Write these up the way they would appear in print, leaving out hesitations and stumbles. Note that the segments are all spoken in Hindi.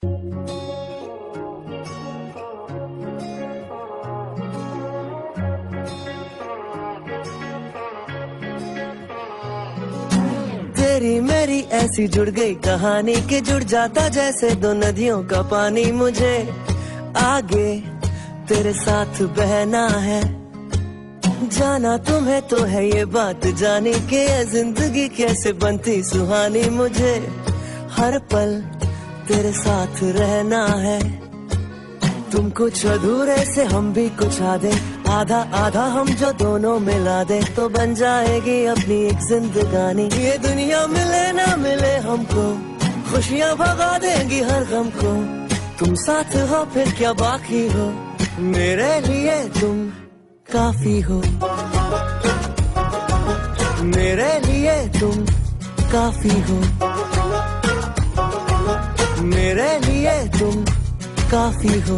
तेरी मेरी ऐसी जुड़ गई कहानी कि जुड़ जाता जैसे दो नदियों का पानी। मुझे आगे तेरे साथ बहना है, जाना तुम्हें तो है ये बात जानी कि ये जिंदगी कैसे बनती सुहानी। मुझे हर पल तेरे साथ रहना है, तुम कुछ अधूरे से हम भी कुछ आधे, आधा आधा हम जो दोनों मिला दे तो बन जाएगी अपनी एक जिंदगानी। ये दुनिया मिले ना मिले हमको, खुशियाँ भगा देंगी हर गम को। तुम साथ हो फिर क्या बाकी हो, मेरे लिए तुम काफी हो, मेरे लिए तुम काफी हो, मेरे लिए तुम काफी हो।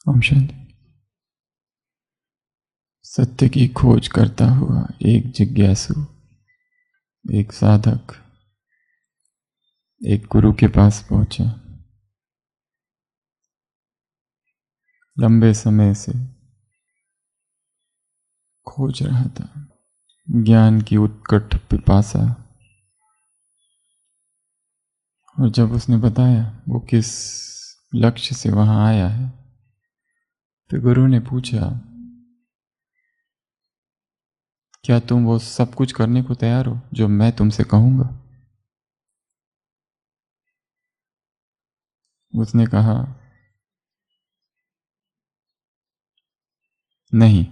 ओम शांति। सत्य की खोज करता हुआ एक जिज्ञासु, एक साधक एक गुरु के पास पहुंचा। लंबे समय से खोज रहा था, ज्ञान की उत्कट पिपासा। और जब उसने बताया वो किस लक्ष्य से वहां आया है, तो गुरु ने पूछा, क्या तुम वो सब कुछ करने को तैयार हो जो मैं तुमसे कहूंगा? उसने कहा, नहीं।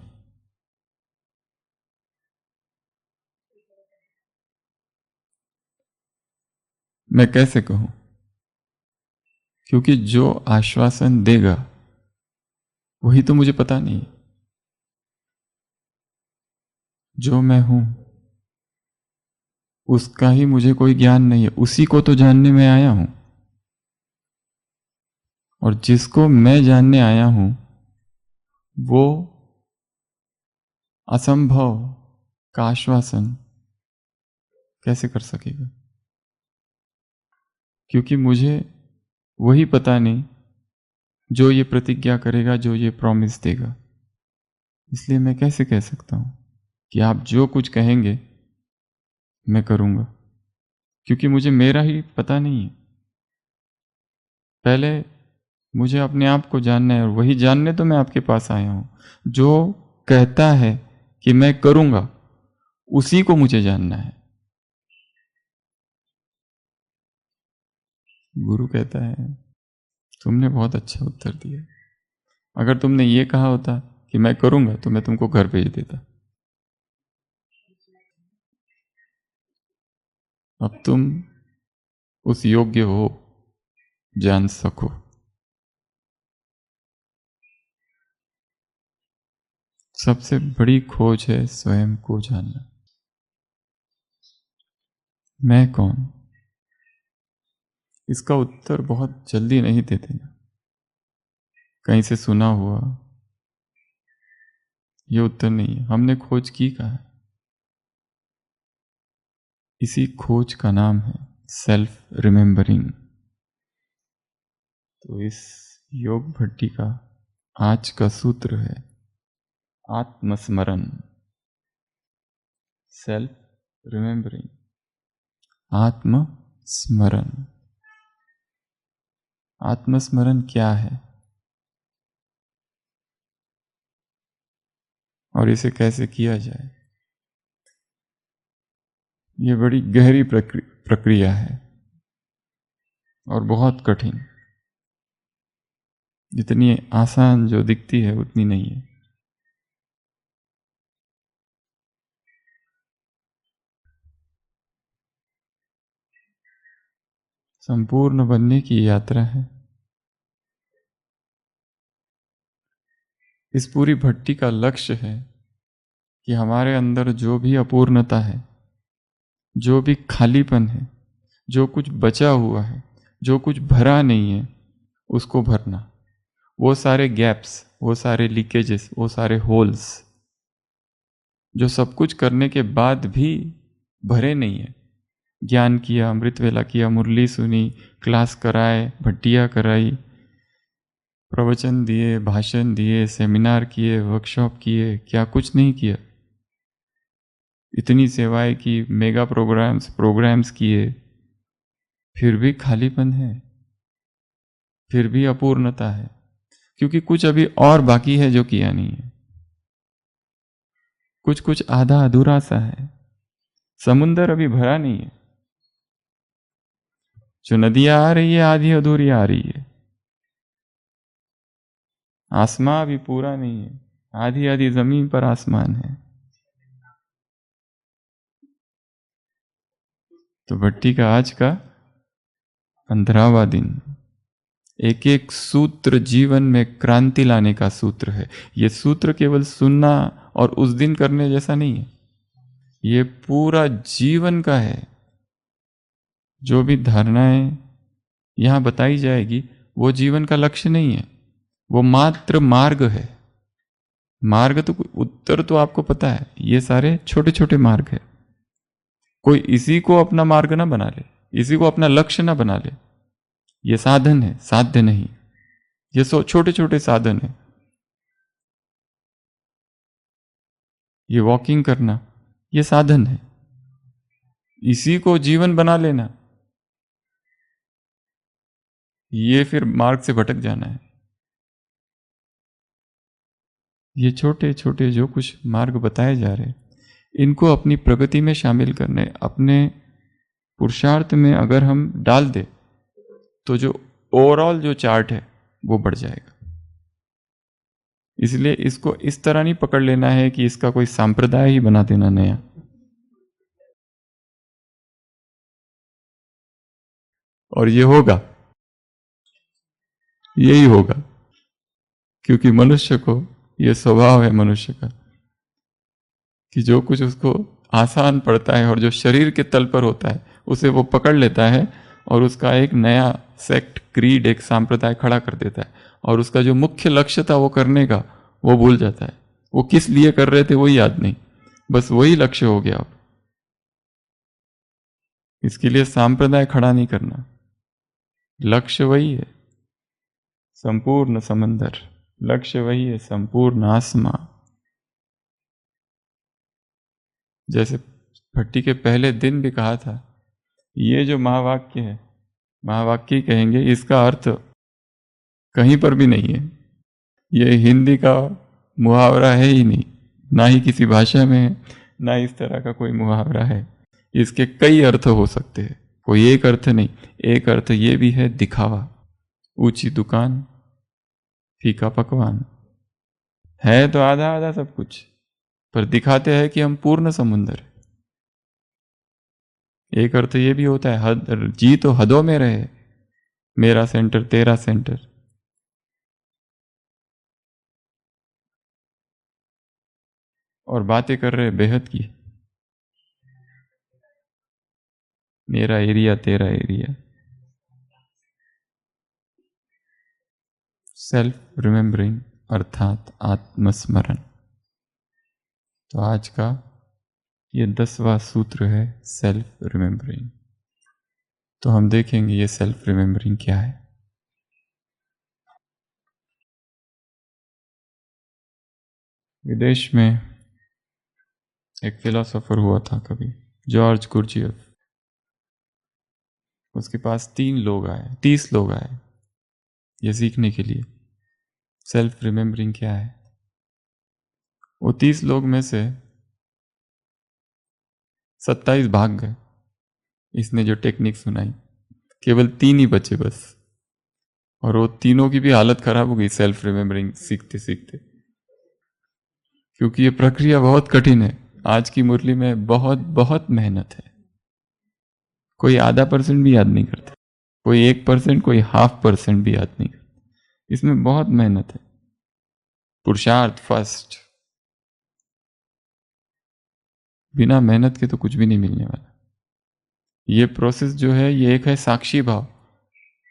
मैं कैसे कहूं? क्योंकि जो आश्वासन देगा वही तो मुझे पता नहीं। जो मैं हूं उसका ही मुझे कोई ज्ञान नहीं है, उसी को तो जानने में आया हूं। और जिसको मैं जानने आया हूं वो असंभव का आश्वासन कैसे कर सकेगा? क्योंकि मुझे वही पता नहीं जो ये प्रतिज्ञा करेगा, जो ये प्रॉमिस देगा। इसलिए मैं कैसे कह सकता हूं कि आप जो कुछ कहेंगे मैं करूंगा, क्योंकि मुझे मेरा ही पता नहीं है। पहले मुझे अपने आप को जानना है, और वही जानने तो मैं आपके पास आया हूं। जो कहता है कि मैं करूंगा उसी को मुझे जानना है। गुरु कहता है, तुमने बहुत अच्छा उत्तर दिया। अगर तुमने ये कहा होता कि मैं करूंगा तो मैं तुमको घर भेज देता। अब तुम उस योग्य हो, जान सको। सबसे बड़ी खोज है स्वयं को जानना। मैं कौन? इसका उत्तर बहुत जल्दी नहीं देते ना, कहीं से सुना हुआ ये उत्तर नहीं है। हमने खोज की कहाँ है? इसी खोज का नाम है सेल्फ रिमेंबरिंग। तो इस योग भट्टी का आज का सूत्र है आत्मस्मरण। Self remembering, आत्मस्मरण। आत्मस्मरण क्या है और इसे कैसे किया जाए? ये बड़ी गहरी प्रक्रिया है और बहुत कठिन। जितनी आसान जो दिखती है उतनी नहीं है। संपूर्ण बनने की यात्रा है। इस पूरी भट्टी का लक्ष्य है कि हमारे अंदर जो भी अपूर्णता है, जो भी खालीपन है, जो कुछ बचा हुआ है, जो कुछ भरा नहीं है, उसको भरना। वो सारे गैप्स, वो सारे लीकेजेस, वो सारे होल्स जो सब कुछ करने के बाद भी भरे नहीं है। ज्ञान किया, अमृत वेला किया, मुरली सुनी, क्लास कराए, भट्टियाँ कराई, प्रवचन दिए, भाषण दिए, सेमिनार किए, वर्कशॉप किए, क्या कुछ नहीं किया। इतनी सेवाएं की, मेगा प्रोग्राम्स किए, फिर भी खालीपन है, फिर भी अपूर्णता है, क्योंकि कुछ अभी और बाकी है जो किया नहीं है। कुछ कुछ आधा अधूरा सा है। समुंदर अभी भरा नहीं है। जो नदियां आ रही है आधी अधूरी आ रही है। आसमां अभी पूरा नहीं है, आधी आधी जमीन पर आसमान है। तो भट्टी का आज का 15वां दिन, एक एक सूत्र जीवन में क्रांति लाने का सूत्र है। ये सूत्र केवल सुनना और उस दिन करने जैसा नहीं है, ये पूरा जीवन का है। जो भी धारणाएं यहां बताई जाएगी वो जीवन का लक्ष्य नहीं है, वो मात्र मार्ग है। मार्ग तो उत्तर तो आपको पता है, ये सारे छोटे छोटे मार्ग है। कोई इसी को अपना मार्ग ना बना ले, इसी को अपना लक्ष्य ना बना ले। ये साधन है, साध्य नहीं। ये छोटे छोटे साधन है। ये वॉकिंग करना, ये साधन है। इसी को जीवन बना लेना, ये फिर मार्ग से भटक जाना है। ये छोटे छोटे जो कुछ मार्ग बताए जा रहे, इनको अपनी प्रगति में शामिल करने, अपने पुरुषार्थ में अगर हम डाल दे तो जो ओवरऑल जो चार्ट है वो बढ़ जाएगा। इसलिए इसको इस तरह नहीं पकड़ लेना है कि इसका कोई संप्रदाय ही बना देना नया। और ये होगा, यही होगा, क्योंकि मनुष्य को ये स्वभाव है मनुष्य का कि जो कुछ उसको आसान पड़ता है और जो शरीर के तल पर होता है उसे वो पकड़ लेता है और उसका एक नया सेक्ट, क्रीड, एक संप्रदाय खड़ा कर देता है। और उसका जो मुख्य लक्ष्य था वो करने का, वो भूल जाता है। वो किस लिए कर रहे थे वही याद नहीं, बस वही लक्ष्य हो गया अब। इसके लिए संप्रदाय खड़ा नहीं करना, लक्ष्य वही है, संपूर्ण समंदर। लक्ष्य वही है, संपूर्ण आसमां। जैसे भट्टी के पहले दिन भी कहा था, ये जो महावाक्य है, महावाक्य कहेंगे, इसका अर्थ कहीं पर भी नहीं है। ये हिंदी का मुहावरा है ही नहीं, ना ही किसी भाषा में है, ना इस तरह का कोई मुहावरा है। इसके कई अर्थ हो सकते हैं, कोई एक अर्थ नहीं। एक अर्थ ये भी है दिखावा, ऊंची दुकान, फीका पकवान। है तो आधा आधा सब कुछ, पर दिखाते हैं कि हम पूर्ण समुंदर है। एक अर्थ ये भी होता है, हद जी तो हदों में रहे, मेरा सेंटर तेरा सेंटर। और बातें कर रहे बेहद की, मेरा एरिया तेरा एरिया। सेल्फ रिमेंबरिंग अर्थात आत्मस्मरण। तो आज का ये 10वां सूत्र है, सेल्फ रिमेंबरिंग। तो हम देखेंगे ये सेल्फ रिमेंबरिंग क्या है। विदेश में एक फिलोसोफर हुआ था कभी, जॉर्ज गुरजियफ। उसके पास 30 लोग आए ये सीखने के लिए सेल्फ रिमेंबरिंग क्या है। वो 30 लोग में से 27 भाग गए। इसने जो टेक्निक सुनाई, केवल 3 ही बचे बस। और वो तीनों की भी हालत खराब हो गई सेल्फ रिमेंबरिंग सीखते सीखते, क्योंकि ये प्रक्रिया बहुत कठिन है। आज की मुरली में बहुत बहुत मेहनत है। कोई आधा % भी याद नहीं करता, कोई 1%, कोई 0.5% भी याद नहीं करता। इसमें बहुत मेहनत है, पुरुषार्थ फर्स्ट। बिना मेहनत के तो कुछ भी नहीं मिलने वाला। ये प्रोसेस जो है ये एक है साक्षी भाव।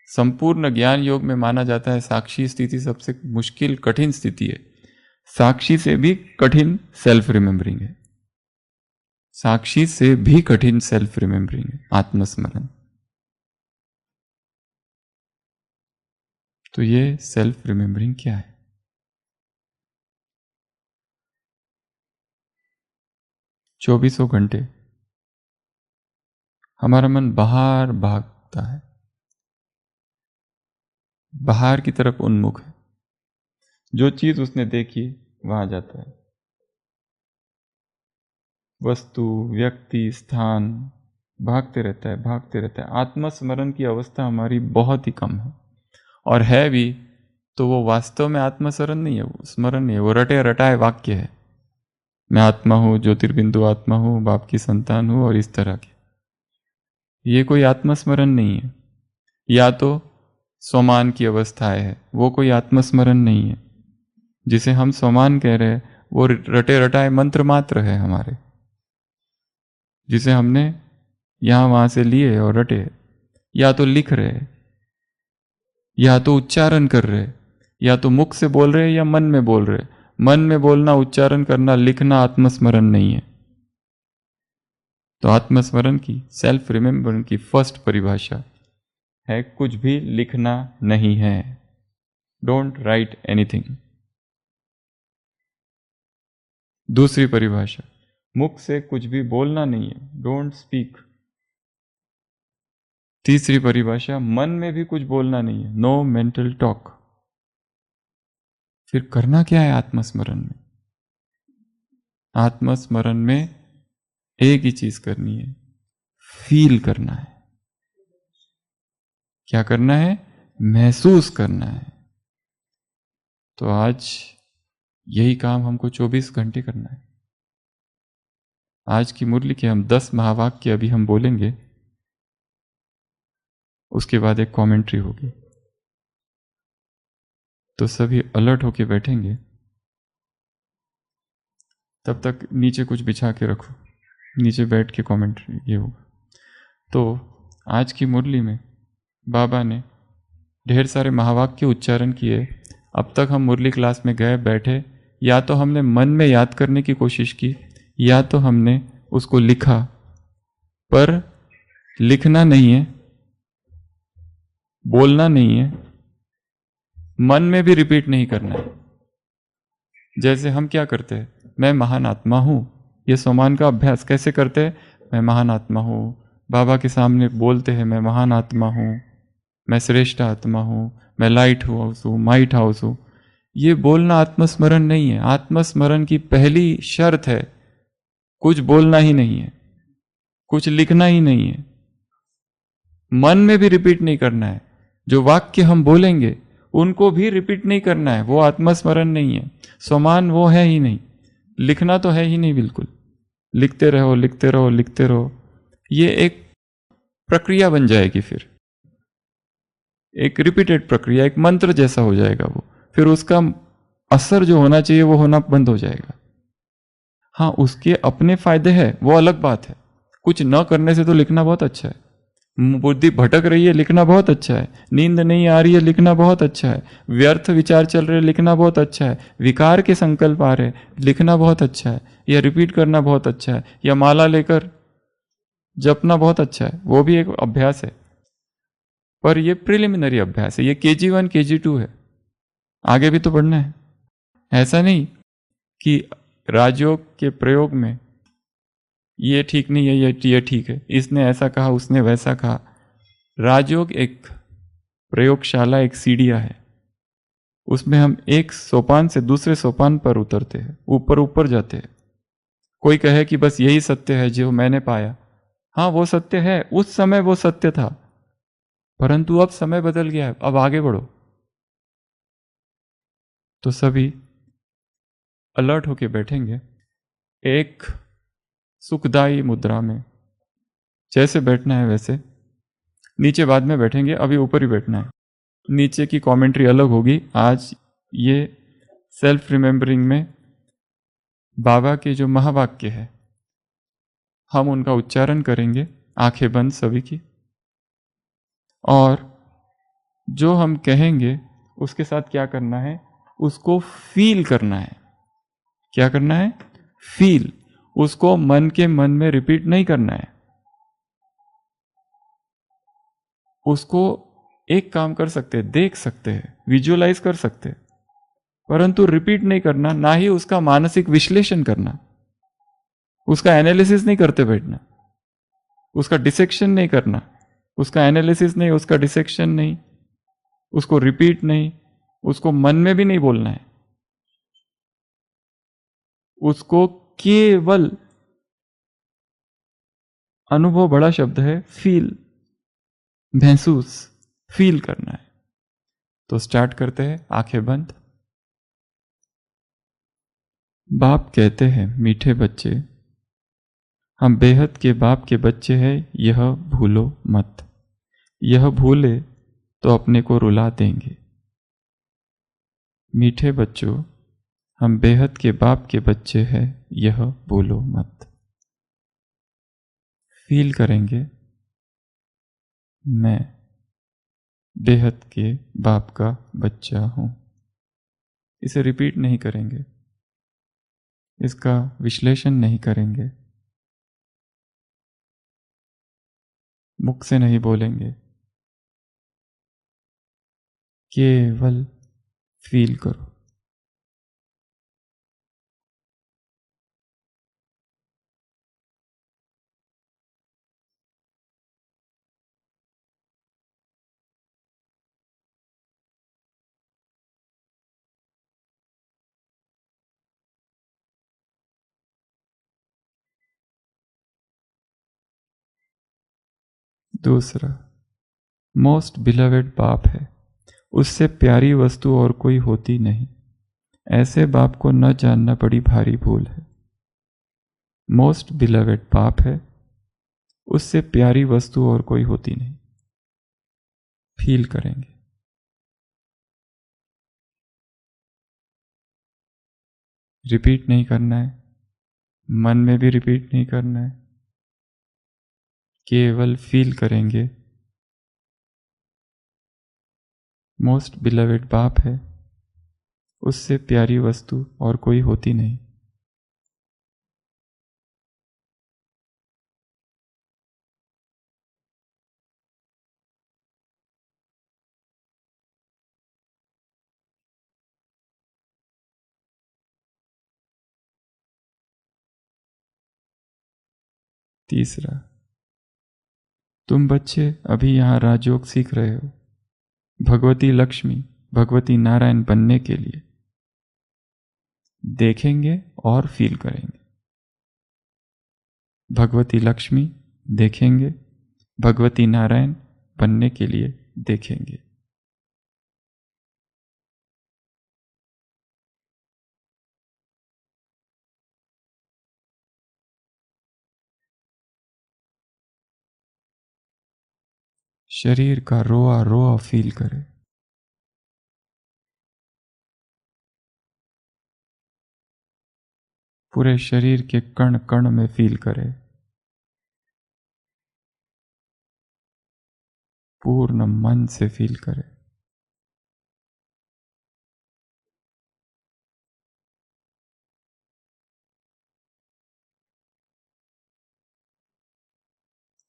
संपूर्ण ज्ञान योग में माना जाता है साक्षी स्थिति सबसे मुश्किल कठिन स्थिति है। साक्षी से भी कठिन सेल्फ रिमेंबरिंग है। साक्षी से भी कठिन सेल्फ रिमेम्बरिंग है आत्मस्मरण। तो ये सेल्फ रिमेम्बरिंग क्या है? चौबीसों घंटे हमारा मन बाहर भागता है, बाहर की तरफ उन्मुख है। जो चीज उसने देखी वहां जाता है, वस्तु, व्यक्ति, स्थान, भागते रहता है, भागते रहता है। आत्मस्मरण की अवस्था हमारी बहुत ही कम है, और है भी तो वो वास्तव में आत्मस्मरण नहीं है, वो स्मरण नहीं है, वो रटे रटाए वाक्य है। मैं आत्मा हूँ, ज्योतिर्बिंदु आत्मा हूँ, बाप की संतान हूँ, और इस तरह के। ये कोई आत्मस्मरण नहीं है। या तो स्वमान की अवस्थाएं है, वो कोई आत्मस्मरण नहीं है। जिसे हम स्वमान कह रहे हैं वो रटे रटाए मंत्र मात्र है हमारे, जिसे हमने यहां वहां से लिए और रटे। या तो लिख रहे, या तो उच्चारण कर रहे, या तो मुख से बोल रहे या मन में बोल रहे। मन में बोलना, उच्चारण करना, लिखना आत्मस्मरण नहीं है। तो आत्मस्मरण की, सेल्फ रिमेम्बरिंग की फर्स्ट परिभाषा है कुछ भी लिखना नहीं है। Don't write anything. दूसरी परिभाषा, मुख से कुछ भी बोलना नहीं है, डोंट स्पीक। तीसरी परिभाषा, मन में भी कुछ बोलना नहीं है, नो मेंटल टॉक। फिर करना क्या है आत्मस्मरण में? आत्मस्मरण में एक ही चीज करनी है, फील करना है। क्या करना है? महसूस करना है। तो आज यही काम हमको 24 घंटे करना है। आज की मुरली के हम 10 महावाक्य अभी हम बोलेंगे, उसके बाद एक कमेंट्री होगी। तो सभी अलर्ट होके बैठेंगे। तब तक नीचे कुछ बिछा के रखो, नीचे बैठ के कमेंट्री ये होगा। तो आज की मुरली में बाबा ने ढेर सारे महावाक्य उच्चारण किए। अब तक हम मुरली क्लास में गए, बैठे, या तो हमने मन में याद करने की कोशिश की, या तो हमने उसको लिखा। पर लिखना नहीं है, बोलना नहीं है, मन में भी रिपीट नहीं करना है। जैसे हम क्या करते हैं, मैं महान आत्मा हूं, ये स्वमान का अभ्यास कैसे करते हैं? मैं महान आत्मा हूं, बाबा के सामने बोलते हैं मैं महान आत्मा हूं, मैं श्रेष्ठ आत्मा हूं, मैं लाइट हाउस हूं, माइट हाउस हूं। ये बोलना आत्मस्मरण नहीं है। आत्मस्मरण की पहली शर्त है कुछ बोलना ही नहीं है, कुछ लिखना ही नहीं है, मन में भी रिपीट नहीं करना है। जो वाक्य हम बोलेंगे उनको भी रिपीट नहीं करना है, वो आत्मस्मरण नहीं है। स्वमान वो है ही नहीं, लिखना तो है ही नहीं बिल्कुल। लिखते रहो, लिखते रहो, लिखते रहो, ये एक प्रक्रिया बन जाएगी, फिर एक रिपीटेड प्रक्रिया, एक मंत्र जैसा हो जाएगा वो। फिर उसका असर जो होना चाहिए वो होना बंद हो जाएगा। हाँ, उसके अपने फायदे हैं, वो अलग बात है। कुछ न करने से तो लिखना बहुत अच्छा है। बुद्धि भटक रही है, लिखना बहुत अच्छा है। नींद नहीं आ रही है, लिखना बहुत अच्छा है। व्यर्थ विचार चल रहे, लिखना बहुत अच्छा है। विकार के संकल्प आ रहे, लिखना बहुत अच्छा है। या रिपीट करना बहुत अच्छा है, या माला लेकर जपना बहुत अच्छा है, वो भी एक अभ्यास है। पर ये प्रिलिमिनरी अभ्यास है, ये KG1 KG2 है, आगे भी तो बढ़ना है। ऐसा नहीं कि राजयोग के प्रयोग में ये ठीक नहीं है, ये ठीक है, इसने ऐसा कहा, उसने वैसा कहा। राजयोग एक प्रयोगशाला, एक सीढ़ियां है, उसमें हम एक सोपान से दूसरे सोपान पर उतरते हैं, ऊपर ऊपर जाते हैं। कोई कहे कि बस यही सत्य है जो मैंने पाया, हाँ वो सत्य है, उस समय वो सत्य था, परंतु अब समय बदल गया है, अब आगे बढ़ो। तो सभी अलर्ट होके बैठेंगे, एक सुखदायी मुद्रा में, जैसे बैठना है वैसे। नीचे बाद में बैठेंगे, अभी ऊपर ही बैठना है। नीचे की कमेंट्री अलग होगी। आज ये सेल्फ रिमेम्बरिंग में बाबा के जो महावाक्य है हम उनका उच्चारण करेंगे, आंखें बंद सभी की, और जो हम कहेंगे उसके साथ क्या करना है, उसको फील करना है। क्या करना है? फील। उसको मन के मन में रिपीट नहीं करना है। उसको एक काम कर सकते हैं, देख सकते हैं, विजुअलाइज कर सकते हैं, परंतु रिपीट नहीं करना, ना ही उसका मानसिक विश्लेषण करना, उसका एनालिसिस नहीं करते बैठना, उसका डिसेक्शन नहीं करना, उसका एनालिसिस नहीं, उसका डिसेक्शन नहीं, उसको रिपीट नहीं, उसको मन में भी नहीं बोलना है। उसको केवल, अनुभव बड़ा शब्द है, फील, महसूस, फील करना है। तो स्टार्ट करते हैं, आंखें बंद। बाप कहते हैं, मीठे बच्चे, हम बेहद के बाप के बच्चे हैं, यह भूलो मत। यह भूले तो अपने को रुला देंगे। मीठे बच्चों, हम बेहद के बाप के बच्चे हैं, यह भूलो मत। फील करेंगे, मैं बेहद के बाप का बच्चा हूं। इसे रिपीट नहीं करेंगे, इसका विश्लेषण नहीं करेंगे, मुख से नहीं बोलेंगे, केवल फील करो। दूसरा, मोस्ट बिलवेड बाप है, उससे प्यारी वस्तु और कोई होती नहीं। ऐसे बाप को न जानना बड़ी भारी भूल है। मोस्ट बिलवेड बाप है, उससे प्यारी वस्तु और कोई होती नहीं। फील करेंगे, रिपीट नहीं करना है, मन में भी रिपीट नहीं करना है, केवल फील करेंगे। मोस्ट बिलवेड बाप है, उससे प्यारी वस्तु और कोई होती नहीं। तीसरा, तुम बच्चे अभी यहाँ राजयोग सीख रहे हो, भगवती लक्ष्मी, भगवती नारायण बनने के लिए। देखेंगे और फील करेंगे। भगवती लक्ष्मी देखेंगे, भगवती नारायण बनने के लिए देखेंगे। शरीर का रोआ रोआ फील करें। पूरे शरीर के कण कण में फील करें। पूर्ण मन से फील करें।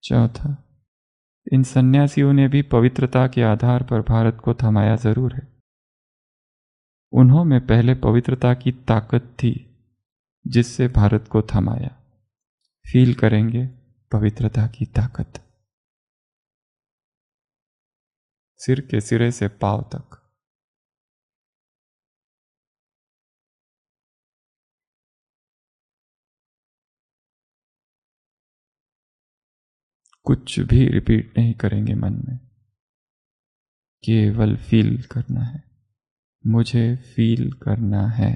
चौथा, इन सन्यासियों ने भी पवित्रता के आधार पर भारत को थमाया जरूर है। उन्हों में पहले पवित्रता की ताकत थी जिससे भारत को थमाया। फील करेंगे पवित्रता की ताकत, सिर के सिरे से पांव तक। कुछ भी रिपीट नहीं करेंगे मन में, केवल फील करना है। मुझे फील करना है।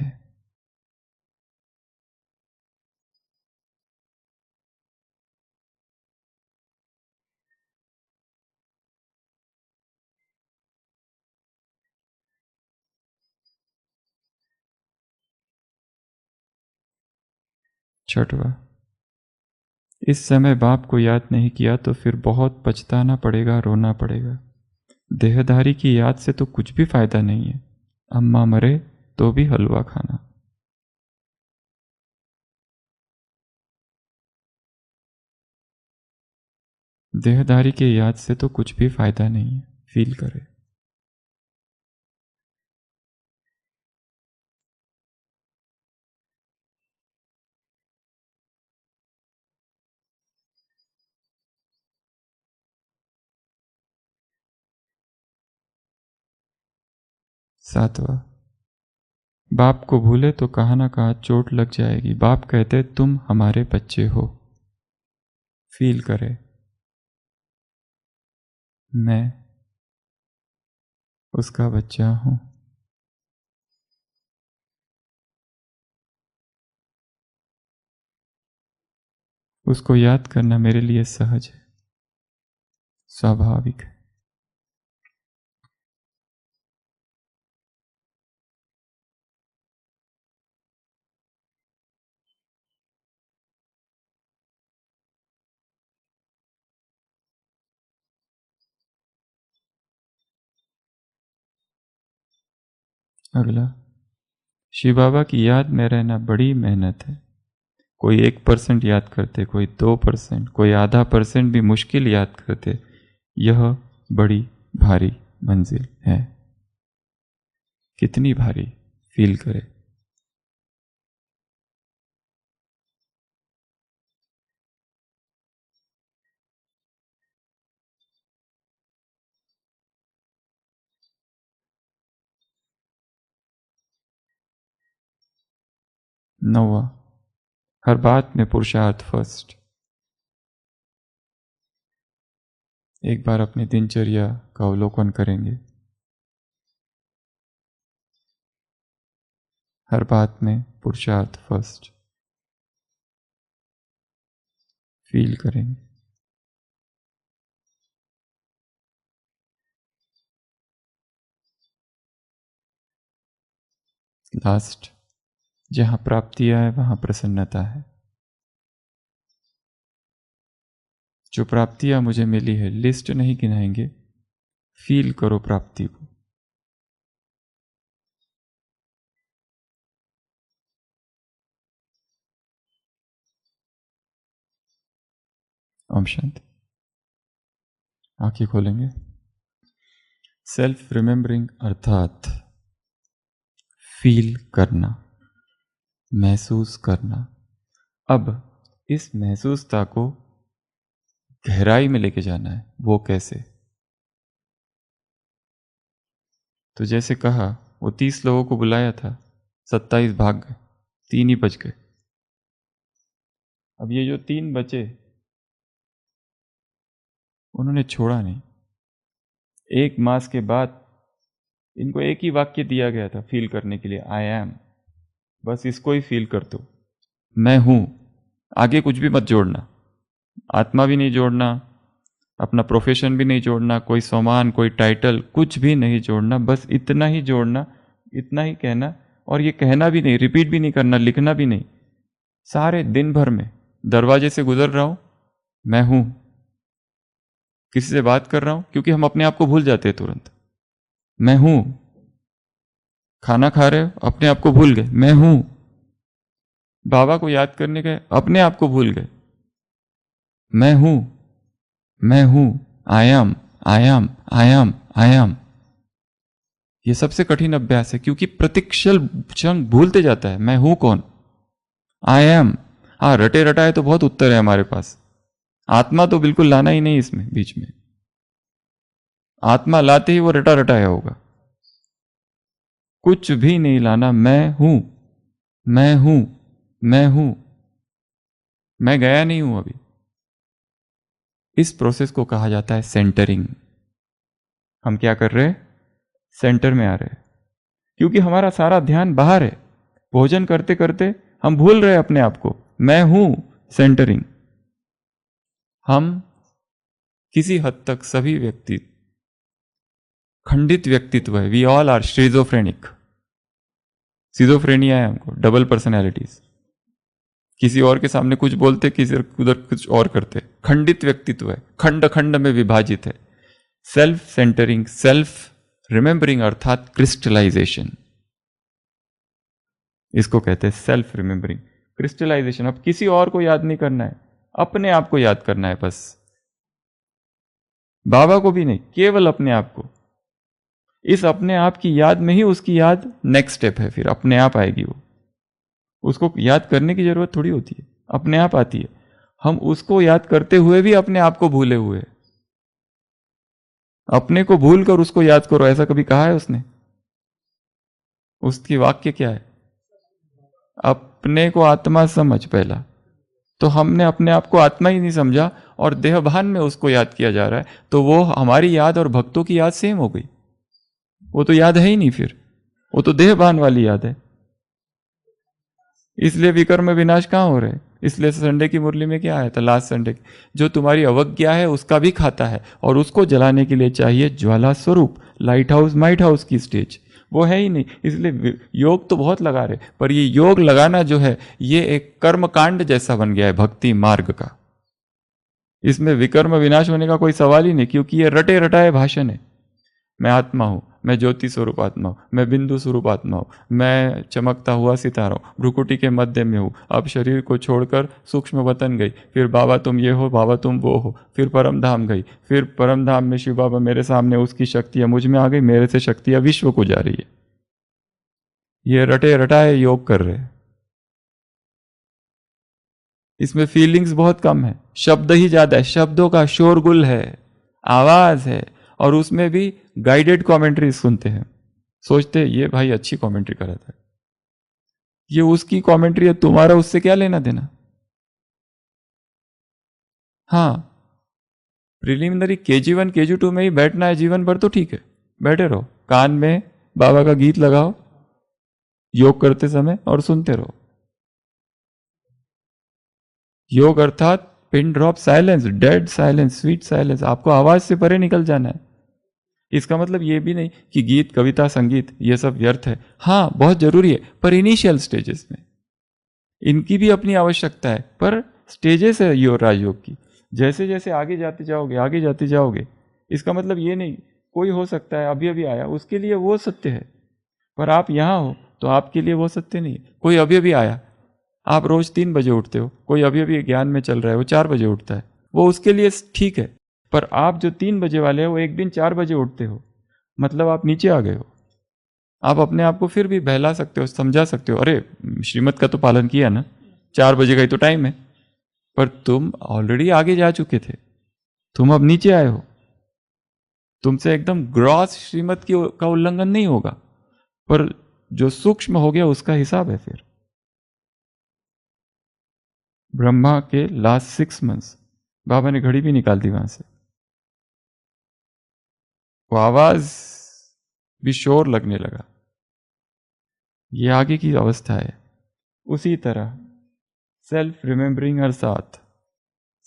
छठवा, इस समय बाप को याद नहीं किया तो फिर बहुत पछताना पड़ेगा, रोना पड़ेगा। देहधारी की याद से तो कुछ भी फायदा नहीं है। अम्मा मरे तो भी हलवा खाना। देहधारी के याद से तो कुछ भी फायदा नहीं है, फील करे। सातवां, बाप को भूले तो कहाँ ना कहाँ चोट लग जाएगी। बाप कहते तुम हमारे बच्चे हो। फील करे, मैं उसका बच्चा हूं। उसको याद करना मेरे लिए सहज है, स्वाभाविक है। अगला, शिव बाबा की याद में रहना बड़ी मेहनत है। कोई 1% याद करते, कोई 2%, कोई ½ % भी मुश्किल याद करते। यह बड़ी भारी मंजिल है। कितनी भारी, फील करे। नौवां, हर बात में पुरुषार्थ फर्स्ट। एक बार अपनी दिनचर्या का अवलोकन करेंगे। हर बात में पुरुषार्थ फर्स्ट, फील करेंगे। लास्ट, जहां प्राप्तियां है वहां प्रसन्नता है। जो प्राप्तियां मुझे मिली है, लिस्ट नहीं गिनाएंगे, फील करो प्राप्ति को। ओम शांति। आंखें खोलेंगे। सेल्फ रिमेंबरिंग अर्थात फील करना, महसूस करना। अब इस महसूसता को गहराई में लेके जाना है। वो कैसे? तो जैसे कहा, वो 30 लोगों को बुलाया था, 27 भाग गए, 3 ही बच गए। अब ये जो 3 बचे, उन्होंने छोड़ा नहीं। 1 मास के बाद इनको एक ही वाक्य दिया गया था फील करने के लिए, आई एम। बस इसको ही फील कर दो, मैं हूं। आगे कुछ भी मत जोड़ना, आत्मा भी नहीं जोड़ना, अपना प्रोफेशन भी नहीं जोड़ना, कोई सम्मान, कोई टाइटल, कुछ भी नहीं जोड़ना। बस इतना ही जोड़ना, इतना ही कहना। और ये कहना भी नहीं, रिपीट भी नहीं करना, लिखना भी नहीं। सारे दिन भर में दरवाजे से गुजर रहा हूं, मैं हूं। किसी से बात कर रहा हूं, क्योंकि हम अपने आप को भूल जाते हैं तुरंत, मैं हूं। खाना खा रहे हो, अपने आप को भूल गए, मैं हूं। बाबा को याद करने गए, अपने आप को भूल गए, मैं हूं, मैं हूं। I am, I am, I am, I am. ये सबसे कठिन अभ्यास है, क्योंकि प्रतीक्षण क्षण भूलते जाता है, मैं हूं कौन, आई एम। हाँ, रटे रटाए तो बहुत उत्तर है हमारे पास। आत्मा तो बिल्कुल लाना ही नहीं इसमें बीच में। आत्मा लाते ही वो रटा रटाया होगा, कुछ भी नहीं लाना। मैं हूं, मैं हूं, मैं हूं। मैं गया नहीं हूं अभी। इस प्रोसेस को कहा जाता है सेंटरिंग। हम क्या कर रहे हैं? सेंटर में आ रहे हैं, क्योंकि हमारा सारा ध्यान बाहर है। भोजन करते करते हम भूल रहे हैं अपने आप को, मैं हूं। सेंटरिंग। हम किसी हद तक सभी व्यक्ति खंडित व्यक्तित्व है। We all are schizophrenic. Schizophrenia है हमको, डबल पर्सनैलिटीज। किसी और के सामने कुछ बोलते, किसी उधर कुछ और करते। खंडित व्यक्तित्व है, खंड खंड में विभाजित है। सेल्फ सेंटरिंग, सेल्फ रिमेंबरिंग अर्थात क्रिस्टलाइजेशन, इसको कहते हैं सेल्फ रिमेंबरिंग, क्रिस्टलाइजेशन। अब किसी और को याद नहीं करना है, अपने आप को याद करना है बस। बाबा को भी नहीं, केवल अपने आप को। इस अपने आप की याद में ही उसकी याद नेक्स्ट स्टेप है, फिर अपने आप आएगी वो। उसको याद करने की जरूरत थोड़ी होती है, अपने आप आती है। हम उसको याद करते हुए भी अपने आप को भूले हुए हैं। अपने को भूल कर उसको याद करो, ऐसा कभी कहा है उसने? उसकी वाक्य क्या है? अपने को आत्मा समझ पहला। तो हमने अपने आप को आत्मा ही नहीं समझा और देहभान में उसको याद किया जा रहा है, तो वो हमारी याद और भक्तों की याद सेम हो गई। वो तो याद है ही नहीं, फिर वो तो देहभान वाली याद है। इसलिए विकर्म विनाश कहाँ हो रहे हैं? इसलिए संडे की मुरली में क्या आया था, लास्ट संडे, जो तुम्हारी अवज्ञा है उसका भी खाता है, और उसको जलाने के लिए चाहिए ज्वाला स्वरूप, लाइट हाउस माइट हाउस की स्टेज। वो है ही नहीं, इसलिए योग तो बहुत लगा रहे, पर ये योग लगाना जो है ये एक कर्म कांड जैसा बन गया है भक्ति मार्ग का। इसमें विकर्म विनाश होने का कोई सवाल ही नहीं, क्योंकि ये रटे रटाए भाषण है। मैं आत्मा हूं, मैं ज्योति स्वरूप आत्मा हूं, मैं बिंदु स्वरूप आत्मा हूं, मैं चमकता हुआ सितारा हूं, भ्रुकुटी के मध्य में हूं। अब शरीर को छोड़कर सूक्ष्म वतन गई, फिर बाबा तुम ये हो, बाबा तुम वो हो, फिर परम धाम गई, फिर परम धाम में शिव बाबा मेरे सामने, उसकी शक्तियां मुझ में आ गई, मेरे से शक्तियां विश्व को जा रही है। ये रटे रटाए योग कर रहे हैं। इसमें फीलिंग्स बहुत कम है, शब्द ही ज्यादा है, शब्दों का शोरगुल है, आवाज है, और उसमें भी गाइडेड कमेंट्री सुनते हैं। सोचते हैं ये भाई अच्छी कमेंट्री कर रहा था, ये उसकी कमेंट्री है, तुम्हारा उससे क्या लेना देना। हाँ, प्रिलिमिनरी KG1 KG2 में ही बैठना है जीवन भर तो ठीक है, बैठे रहो, कान में बाबा का गीत लगाओ योग करते समय और सुनते रहो। योग अर्थात pin drop silence, dead silence, sweet silence. आपको आवाज से परे निकल जाना है। इसका मतलब ये भी नहीं कि गीत कविता संगीत ये सब व्यर्थ है, हाँ बहुत जरूरी है, पर इनिशियल स्टेजेस में इनकी भी अपनी आवश्यकता है। पर स्टेजेस है योग राजयोग की, जैसे जैसे आगे जाते जाओगे आगे जाते जाओगे, इसका मतलब ये नहीं कोई हो सकता है अभी अभी आया उसके लिए वो सत्य है, पर आप यहाँ हो तो आपके लिए वो सत्य नहीं है। कोई अभी अभी आया, आप रोज 3 बजे उठते हो, कोई अभी अभी ज्ञान में चल रहा है वो 4 बजे उठता है, वो उसके लिए ठीक है, पर आप जो 3 बजे वाले हो वो एक दिन 4 बजे उठते हो, मतलब आप नीचे आ गए हो। आप अपने आप को फिर भी बहला सकते हो, समझा सकते हो, अरे श्रीमत का तो पालन किया ना, 4 बजे का ही तो टाइम है, पर तुम ऑलरेडी आगे जा चुके थे, तुम अब नीचे आए हो। तुमसे एकदम ग्रॉस श्रीमत का उल्लंघन नहीं होगा, पर जो सूक्ष्म हो गया उसका हिसाब है। फिर ब्रह्मा के लास्ट 6 मंथ्स बाबा ने घड़ी भी निकाल दी वहां से, वो आवाज भी शोर लगने लगा। ये आगे की अवस्था है। उसी तरह सेल्फ रिमेंबरिंग अर्थात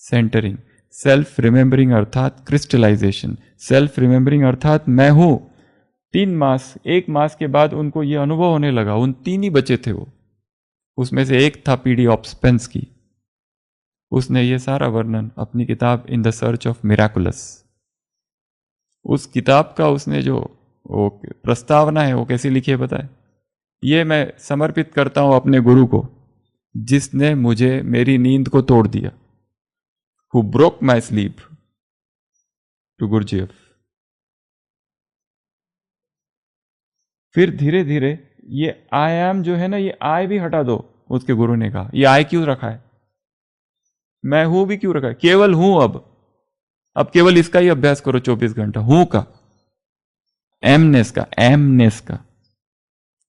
सेंटरिंग, सेल्फ रिमेंबरिंग अर्थात क्रिस्टलाइजेशन, सेल्फ रिमेंबरिंग अर्थात मैं हूं। 3 मास, 1 मास के बाद उनको ये अनुभव होने लगा, उन 3 ही बचे थे वो, उसमें से एक था PD ऑप्सपेंस की। उसने ये सारा वर्णन अपनी किताब in the search of miraculous, उस किताब का उसने जो वो प्रस्तावना है वो कैसी लिखी है बताए, ये मैं समर्पित करता हूं अपने गुरु को जिसने मुझे मेरी नींद को तोड़ दिया, who broke my sleep, to Gurdjieff. फिर धीरे धीरे ये आई एम जो है ना, ये आई भी हटा दो, उसके गुरु ने कहा ये आई क्यों रखा है, मैं हूं भी क्यों रखा है, केवल हूं। अब केवल इसका ही अभ्यास करो 24 घंटा, हूं का, एमनेस का, एमनेस का,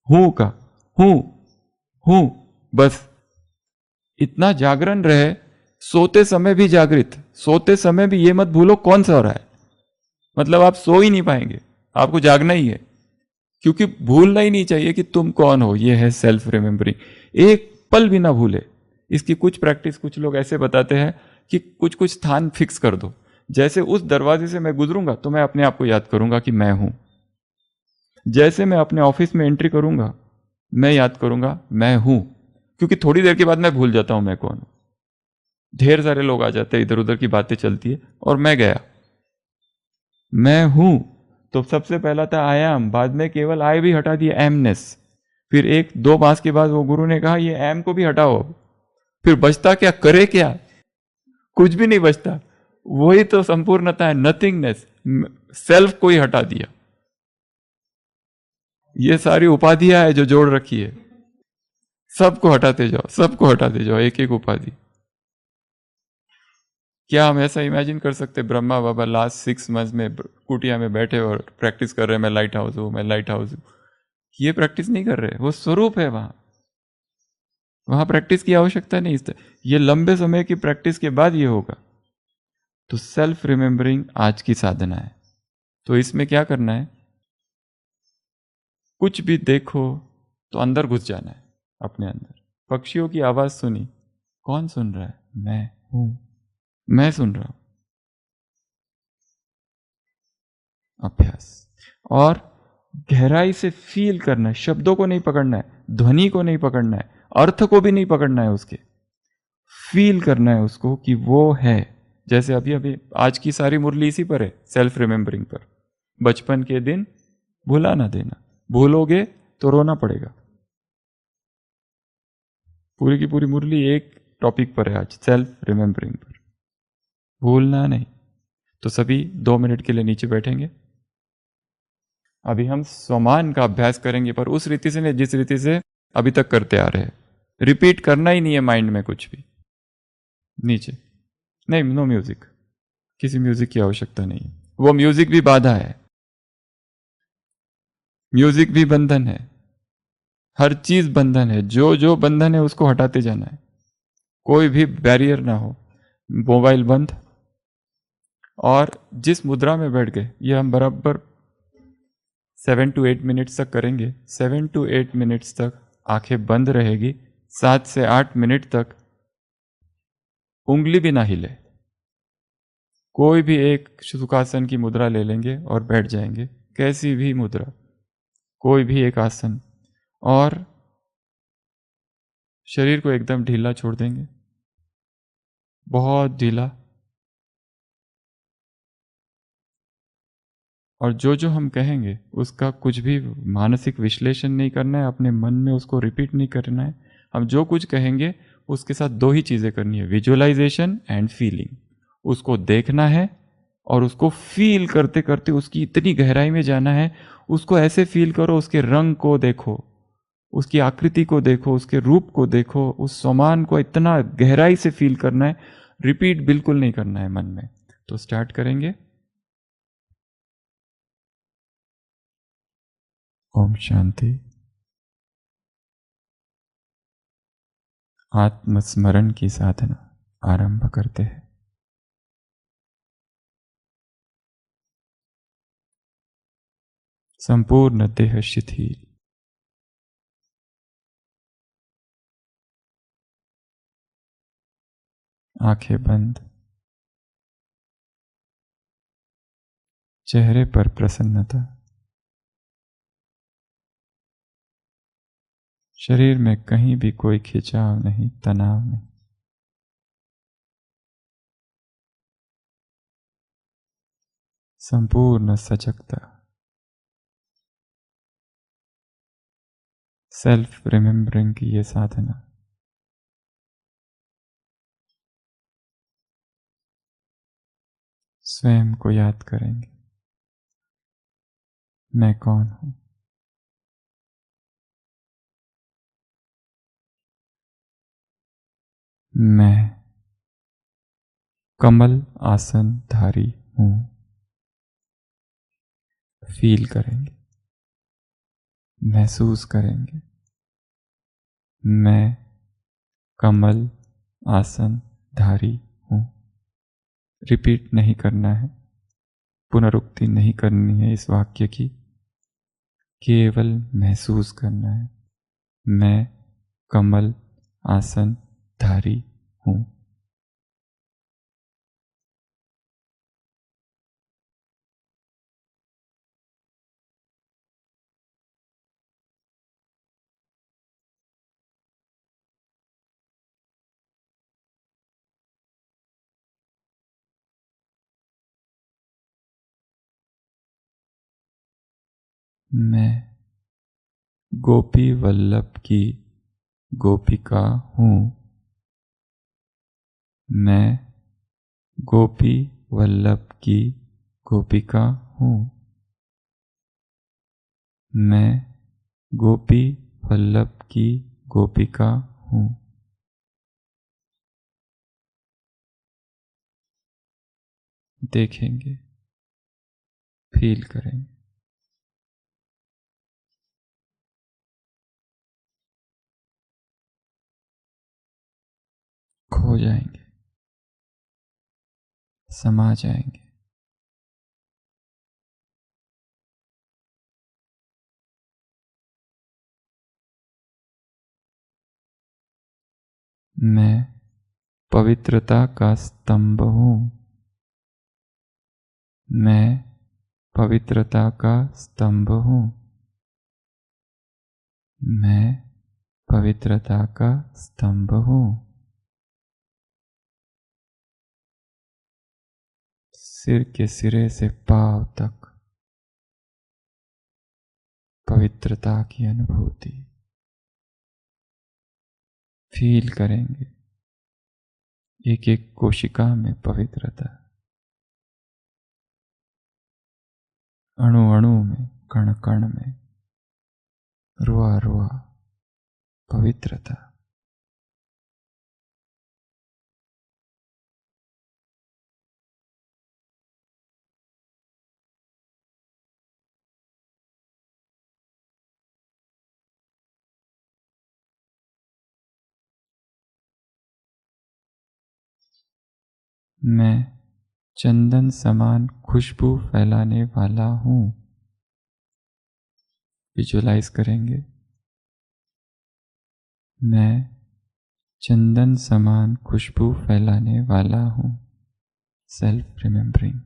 हूं का, हूं बस। इतना जागरण रहे, सोते समय भी जागृत, सोते समय भी ये मत भूलो कौन सा हो रहा है, मतलब आप सो ही नहीं पाएंगे, आपको जागना ही है, क्योंकि भूलना ही नहीं चाहिए कि तुम कौन हो। ये है सेल्फ रिमेंबरिंग, एक पल भी ना भूले। इसकी कुछ प्रैक्टिस कुछ लोग ऐसे बताते हैं कि कुछ कुछ स्थान फिक्स कर दो, जैसे उस दरवाजे से मैं गुजरूंगा तो मैं अपने आप को याद करूंगा कि मैं हूं, जैसे मैं अपने ऑफिस में एंट्री करूंगा मैं याद करूंगा मैं हूं, क्योंकि थोड़ी देर के बाद मैं भूल जाता हूं मैं कौन हूं। ढेर सारे लोग आ जाते हैं, इधर उधर की बातें चलती है और मैं गया, मैं हूं। तो सबसे पहला था आई एम, बाद में केवल आई भी हटा दिया, एमनेस। फिर 1-2 मास के बाद वो गुरु ने कहा ये एम को भी हटाओ। फिर बचता क्या, करे क्या, कुछ भी नहीं बचता, वही तो संपूर्णता है, नथिंगनेस। सेल्फ को ही हटा दिया। ये सारी उपाधियां है जो जोड़ रखी है, सबको हटाते जाओ, सबको हटाते जाओ, एक एक उपाधि। क्या हम ऐसा इमेजिन कर सकते ब्रह्मा बाबा लास्ट 6 मंथ्स में कुटिया में बैठे और प्रैक्टिस कर रहे हैं, मैं लाइट हाउस हूं, मैं लाइट हाउस हूं? ये प्रैक्टिस नहीं कर रहे, वो स्वरूप है वहां। वहां प्रैक्टिस की आवश्यकता नहीं। ये लंबे समय की प्रैक्टिस के बाद ये होगा। तो सेल्फ रिमेंबरिंग आज की साधना है। तो इसमें क्या करना है, कुछ भी देखो तो अंदर घुस जाना है, अपने अंदर। पक्षियों की आवाज सुनी, कौन सुन रहा है? मैं हूं, मैं सुन रहा हूं। अभ्यास। और गहराई से फील करना है, शब्दों को नहीं पकड़ना है, ध्वनि को नहीं पकड़ना है, अर्थ को भी नहीं पकड़ना है, उसके फील करना है उसको कि वो है। जैसे अभी अभी आज की सारी मुरली इसी पर है, सेल्फ रिमेंबरिंग पर। बचपन के दिन भुला ना देना, भूलोगे तो रोना पड़ेगा। पूरी की पूरी मुरली एक टॉपिक पर है आज, सेल्फ रिमेंबरिंग पर। भूलना नहीं। तो सभी 2 मिनट के लिए नीचे बैठेंगे। अभी हम स्वमान का अभ्यास करेंगे, पर उस रीति से नहीं जिस रीति से अभी तक करते आ रहे हैं। रिपीट करना ही नहीं है माइंड में कुछ भी। नीचे नहीं, नो म्यूजिक, किसी म्यूजिक की आवश्यकता नहीं है। वो म्यूजिक भी बाधा है, म्यूजिक भी बंधन है, हर चीज बंधन है। जो जो बंधन है उसको हटाते जाना है, कोई भी बैरियर ना हो। मोबाइल बंद। और जिस मुद्रा में बैठ गए, ये हम बराबर 7 to 8 मिनट्स तक करेंगे। 7 to 8 मिनट्स तक आंखें बंद रहेगी। 7 से 8 मिनट तक उंगली भी ना हिले। कोई भी एक सुखासन की मुद्रा ले लेंगे और बैठ जाएंगे, कैसी भी मुद्रा, कोई भी एक आसन। और शरीर को एकदम ढीला छोड़ देंगे, बहुत ढीला। और जो जो हम कहेंगे उसका कुछ भी मानसिक विश्लेषण नहीं करना है, अपने मन में उसको रिपीट नहीं करना है। हम जो कुछ कहेंगे उसके साथ दो ही चीज़ें करनी है, विजुअलाइजेशन एंड फीलिंग। उसको देखना है और उसको फील करते करते उसकी इतनी गहराई में जाना है। उसको ऐसे फील करो, उसके रंग को देखो, उसकी आकृति को देखो, उसके रूप को देखो, उस समान को इतना गहराई से फील करना है। रिपीट बिल्कुल नहीं करना है मन में। तो स्टार्ट करेंगे। ओम शांति। आत्मस्मरण की साधना आरंभ करते हैं। संपूर्ण देह शिथिल, आंखें बंद, चेहरे पर प्रसन्नता, शरीर में कहीं भी कोई खिंचाव नहीं, तनाव नहीं। संपूर्ण सजगता। सेल्फ रिमेंबरिंग की ये साधना स्वयं को याद करेंगे। मैं कौन हूं? मैं कमल आसन धारी हूं। फील करेंगे, महसूस करेंगे। मैं कमल आसन धारी हूं। रिपीट नहीं करना है, पुनरुक्ति नहीं करनी है इस वाक्य की, केवल महसूस करना है। मैं कमल आसन धारी हूं। मैं गोपी वल्लभ की गोपिका हूं। मैं गोपी वल्लभ की गोपिका हूँ। मैं गोपी वल्लभ की गोपिका हूँ। देखेंगे, फील करेंगे। खो जाएंगे, समा जाएंगे। मैं पवित्रता का स्तंभ हूँ। मैं पवित्रता का स्तंभ हूँ। मैं पवित्रता का स्तंभ हूँ। सिर के सिरे से पांव तक पवित्रता की अनुभूति फील करेंगे। एक एक कोशिका में पवित्रता, अणु अणु में, कण कण में, रुआ रुआ पवित्रता। मैं चंदन समान खुशबू फैलाने वाला हूँ। विजुलाइज करेंगे। मैं चंदन समान खुशबू फैलाने वाला हूँ। Self remembering.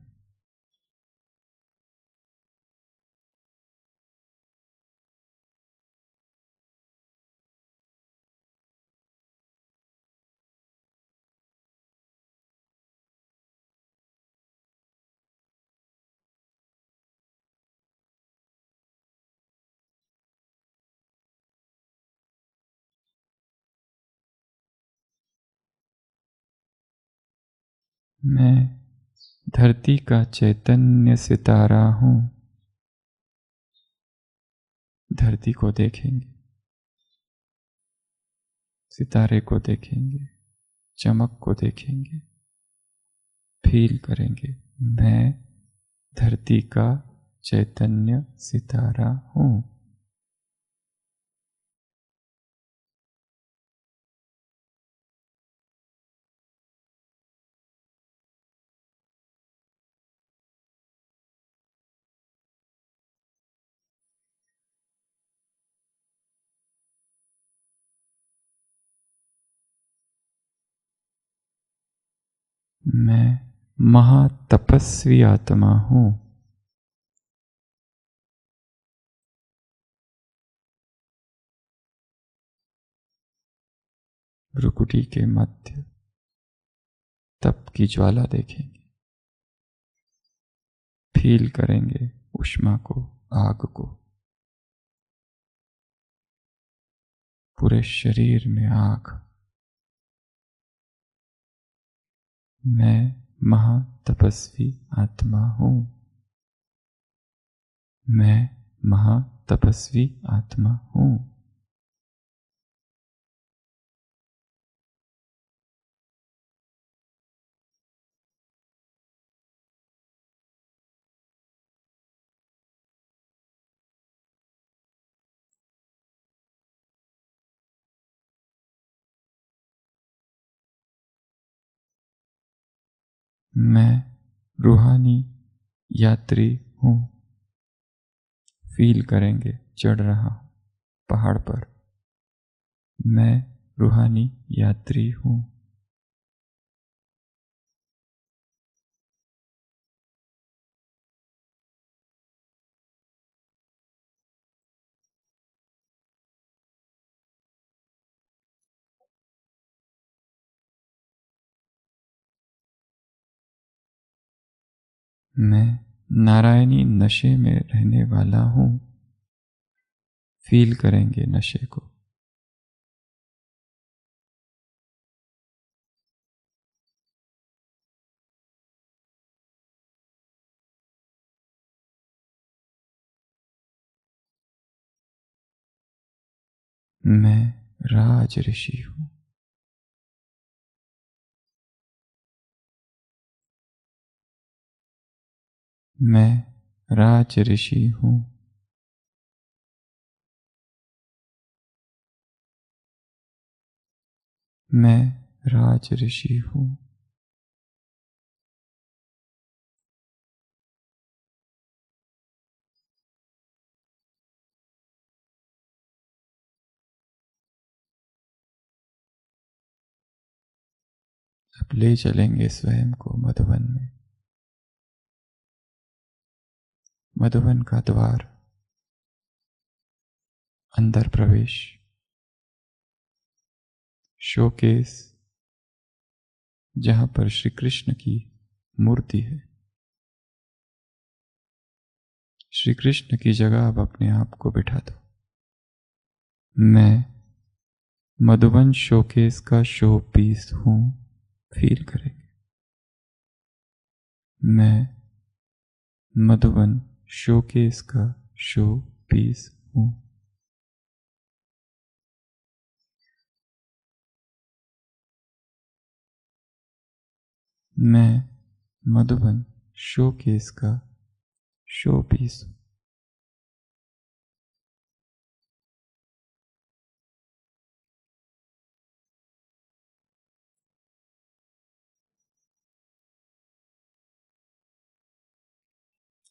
मैं धरती का चैतन्य सितारा हूँ। धरती को देखेंगे, सितारे को देखेंगे, चमक को देखेंगे, फील करेंगे। मैं धरती का चैतन्य सितारा हूँ। मैं महातपस्वी आत्मा हूँ। भ्रुकुटी के मध्य तप की ज्वाला देखेंगे, फील करेंगे उष्मा को, आग को। पूरे शरीर में आग। मैं महातपस्वी आत्मा हूँ। मैं महातपस्वी आत्मा हूँ। मैं रूहानी यात्री हूँ। फील करेंगे चढ़ रहा हूँ पहाड़ पर। मैं रूहानी यात्री हूँ। मैं नारायणी नशे में रहने वाला हूँ। फील करेंगे नशे को। मैं राज ऋषि हूं। मैं राज ऋषि हूं। मैं राज ऋषि हूं। अब ले चलेंगे स्वयं को मधुबन में। मधुबन का द्वार, अंदर प्रवेश, शोकेस जहां पर श्री कृष्ण की मूर्ति है। श्री कृष्ण की जगह अब अपने आप को बिठा दो। मैं मधुबन शोकेस का शो पीस हूं, फील करेंगे। मैं मधुबन शोकेस का शो पीस हूं। मैं मधुबन शोकेस का शो पीस हूं।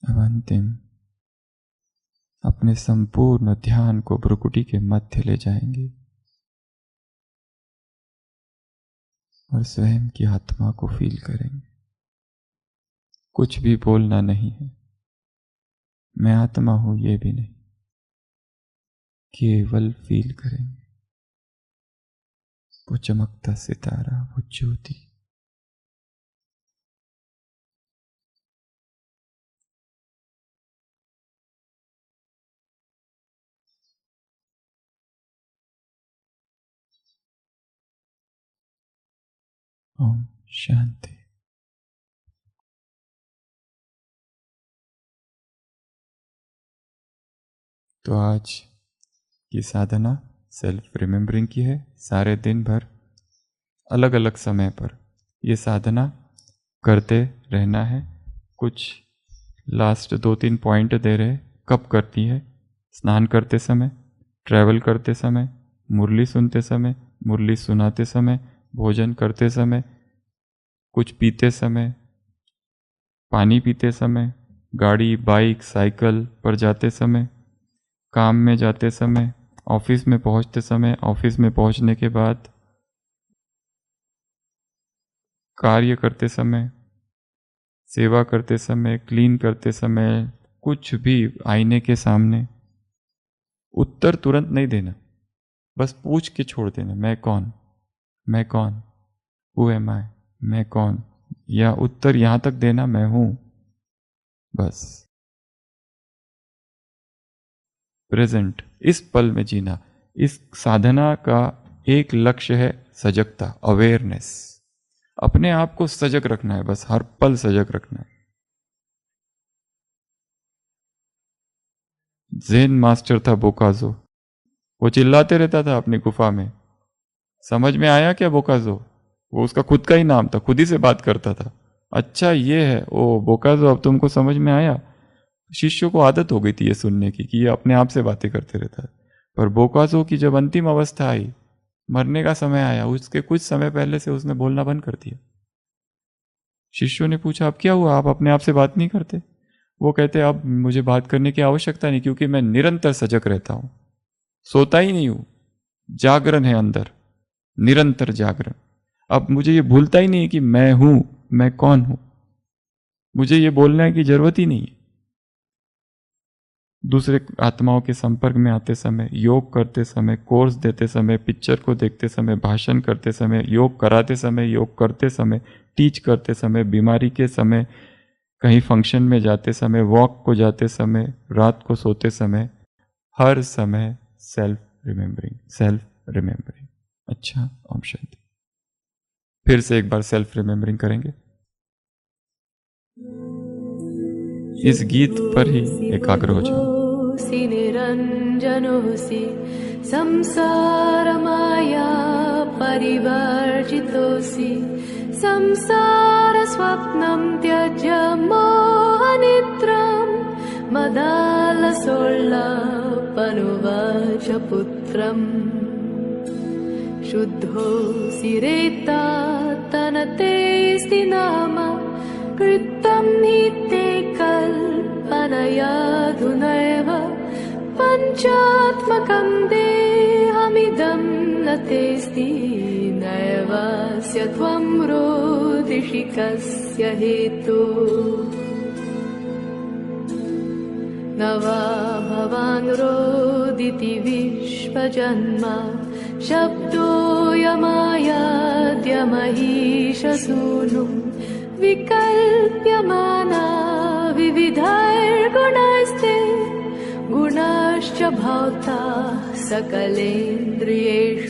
अब अंतिम अपने संपूर्ण ध्यान को भ्रुकुटी के मध्य ले जाएंगे और स्वयं की आत्मा को फील करेंगे। कुछ भी बोलना नहीं है, मैं आत्मा हूं ये भी नहीं, केवल फील करेंगे। वो चमकता सितारा, वो ज्योति। ओम शांति। तो आज की साधना सेल्फ रिमेम्बरिंग की है। सारे दिन भर अलग अलग समय पर ये साधना करते रहना है। कुछ लास्ट 2-3 पॉइंट दे रहे। कब करती है? स्नान करते समय, ट्रैवल करते समय, मुरली सुनते समय, मुरली सुनाते समय, भोजन करते समय, कुछ पीते समय, पानी पीते समय, गाड़ी, बाइक, साइकिल पर जाते समय, काम में जाते समय, ऑफिस में पहुंचते समय, ऑफिस में पहुंचने के बाद, कार्य करते समय, सेवा करते समय, क्लीन करते समय, कुछ भी आईने के सामने। उत्तर तुरंत नहीं देना, बस पूछ के छोड़ देना, मैं कौन, मैं कौन, हु एम आई, मैं कौन, या उत्तर यहां तक देना, मैं हूं। बस प्रेजेंट, इस पल में जीना। इस साधना का एक लक्ष्य है सजगता, अवेयरनेस। अपने आप को सजग रखना है, बस हर पल सजग रखना है। ज़ेन मास्टर था बोकाजो, वो चिल्लाते रहता था अपनी गुफा में। समझ में आया क्या बोकाजो? वो उसका खुद का ही नाम था, खुद ही से बात करता था। अच्छा ये है ओ बोकाजो, अब तुमको समझ में आया। शिष्यों को आदत हो गई थी ये सुनने की कि ये अपने आप से बातें करते रहता है। पर बोकाजो की जब अंतिम अवस्था आई, मरने का समय आया, उसके कुछ समय पहले से उसने बोलना बंद कर दिया। शिष्यों ने पूछा अब क्या हुआ, आप अपने आप से बात नहीं करते? वो कहते अब मुझे बात करने की आवश्यकता नहीं, क्योंकि मैं निरंतर सजग रहता हूं, सोता ही नहीं हूं, जागरण है अंदर, निरंतर जागरण। अब मुझे ये भूलता ही नहीं है कि मैं हूं, मैं कौन हूं, मुझे ये बोलने की जरूरत ही नहीं है। दूसरे आत्माओं के संपर्क में आते समय, योग करते समय, कोर्स देते समय, पिक्चर को देखते समय, भाषण करते समय, योग कराते समय, योग करते समय, टीच करते समय, बीमारी के समय, कहीं फंक्शन में जाते समय, वॉक को जाते समय, रात को सोते समय, हर समय सेल्फ रिमेम्बरिंग, सेल्फ रिमेम्बरिंग। अच्छा, ओम शांति। फिर से एक बार सेल्फ रिमेम्बरिंग करेंगे। इस गीत पर ही एकाग्र हो जाओ। निरंजनोऽसि संसारमाया परिवर्जितोऽसि संसारस्वप्नं त्यज्य मोहनिद्रां मदालसोल्लापनुवाच पुत्रम् शुद्धोऽसि रेतात्तनतेऽस्ति नाम कृतं हि ते कल्पनयाधुनैव पञ्चात्मकं देहमिदं न तेऽस्ति नैवास्य त्वं रोदिषि कस्य हेतुः न वा भवान् रोदिति विश्वजन्म शब्दोऽयमायाद्यमहीशसूनुं विकल्प्यमाना विविधैर्गुणैस्ते गुणाश्च भवता सकलेन्द्रियेषु